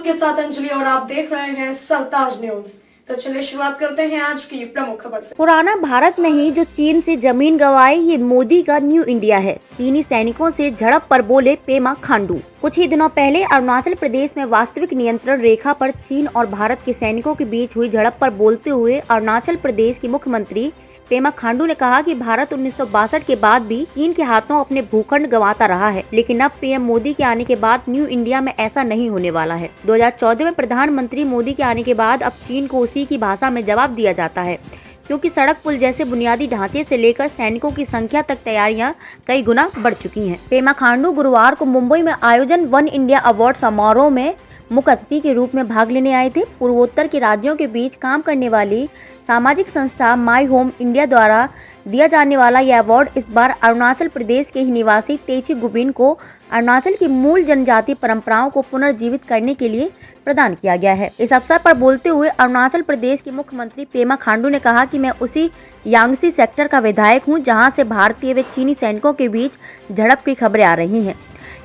आपके साथ अंजलि और आप देख रहे हैं सरताज न्यूज। तो चलिए शुरुआत करते हैं आज की प्रमुख खबर से। पुराना भारत नहीं जो चीन से जमीन गंवाए, ये मोदी का न्यू इंडिया है। चीनी सैनिकों से झड़प पर बोले पेमा खांडू। कुछ ही दिनों पहले अरुणाचल प्रदेश में वास्तविक नियंत्रण रेखा पर चीन और भारत के सैनिकों के बीच हुई झड़प पर बोलते हुए अरुणाचल प्रदेश के मुख्यमंत्री पेमा खांडू ने कहा कि भारत 1962 के बाद भी चीन के हाथों अपने भूखंड गंवाता रहा है, लेकिन अब पीएम मोदी के आने के बाद न्यू इंडिया में ऐसा नहीं होने वाला है। 2014 में प्रधानमंत्री मोदी के आने के बाद अब चीन को उसी की भाषा में जवाब दिया जाता है, क्योंकि सड़क पुल जैसे बुनियादी ढांचे से लेकर सैनिकों की संख्या तक तैयारियां कई गुना बढ़ चुकी हैं। पेमा खांडू गुरुवार को मुंबई में आयोजन वन इंडिया अवार्ड समारोह में मुख्य अतिथि के रूप में भाग लेने आए थे। पूर्वोत्तर के राज्यों के बीच काम करने वाली सामाजिक संस्था माई होम इंडिया द्वारा दिया जाने वाला यह अवार्ड इस बार अरुणाचल प्रदेश के ही निवासी तेची गुबिन को अरुणाचल की मूल जनजाति परंपराओं को पुनर्जीवित करने के लिए प्रदान किया गया है। इस अवसर पर बोलते हुए अरुणाचल प्रदेश के मुख्यमंत्री पेमा खांडू ने कहा कि मैं उसी यांगसी सेक्टर का विधायक हूं जहां से भारतीय व चीनी सैनिकों के बीच झड़प की खबरें आ रही हैं।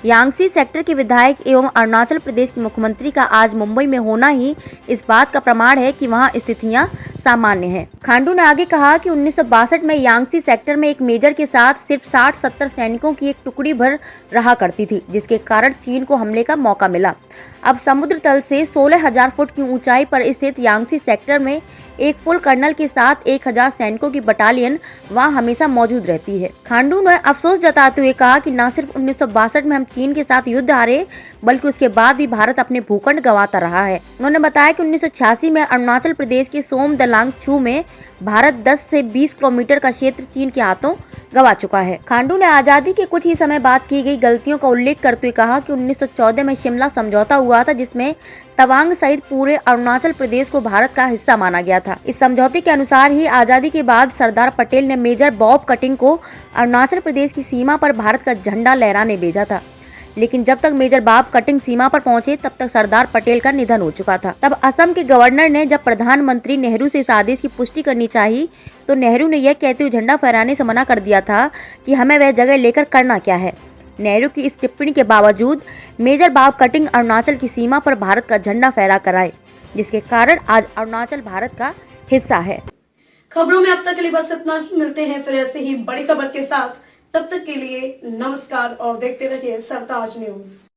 यांगसी सेक्टर के विधायक एवं अरुणाचल प्रदेश के मुख्यमंत्री का आज मुंबई में होना ही इस बात का प्रमाण है कि वहां स्थितियां सामान्य है। खांडू ने आगे कहा कि 1962 में यांगसी सेक्टर में एक मेजर के साथ सिर्फ 60-70 सैनिकों की एक टुकड़ी भर रहा करती थी, जिसके कारण चीन को हमले का मौका मिला। अब समुद्र तल से 16,000 फुट की ऊंचाई पर स्थित यांगसी सेक्टर में एक फुल कर्नल के साथ 1,000 सैनिकों की बटालियन वहां हमेशा मौजूद रहती है। खांडू ने अफसोस जताते हुए कहा कि न सिर्फ 1962 में हम चीन के साथ युद्ध हारे, बल्कि उसके बाद भी भारत अपने भूखंड गंवाता रहा है। उन्होंने बताया कि 1986 में अरुणाचल प्रदेश के सोम दलांग छू में भारत 10 से 20 किलोमीटर का क्षेत्र चीन के हाथों गंवा चुका है। खांडू ने आजादी के कुछ ही समय बाद की गई गलतियों का उल्लेख करते हुए कहा कि 1914 में शिमला समझौता हुआ था, जिसमें तवांग सहित पूरे अरुणाचल प्रदेश को भारत का हिस्सा माना गया था। इस समझौते के अनुसार ही आजादी के बाद सरदार पटेल ने मेजर बॉब कटिंग को अरुणाचल प्रदेश की सीमा पर भारत का झंडा लहराने भेजा था, लेकिन जब तक मेजर बॉब कटिंग सीमा पर पहुंचे तब तक सरदार पटेल का निधन हो चुका था। तब असम के गवर्नर ने जब प्रधानमंत्री नेहरू से इस आदेश की पुष्टि करनी चाहिए तो नेहरू ने यह कहते हुए झंडा फहराने से मना कर दिया था कि हमें वह जगह लेकर करना क्या है। नेहरू की इस टिप्पणी के बावजूद मेजर बॉब कटिंग अरुणाचल की सीमा पर भारत का झंडा फहरा कर आए, जिसके कारण आज अरुणाचल भारत का हिस्सा है। खबरों में अब तक के लिए बस इतना ही। मिलते हैं फिर ऐसे ही बड़ी खबर के साथ। तब तक के लिए नमस्कार और देखते रहिए सरताज न्यूज।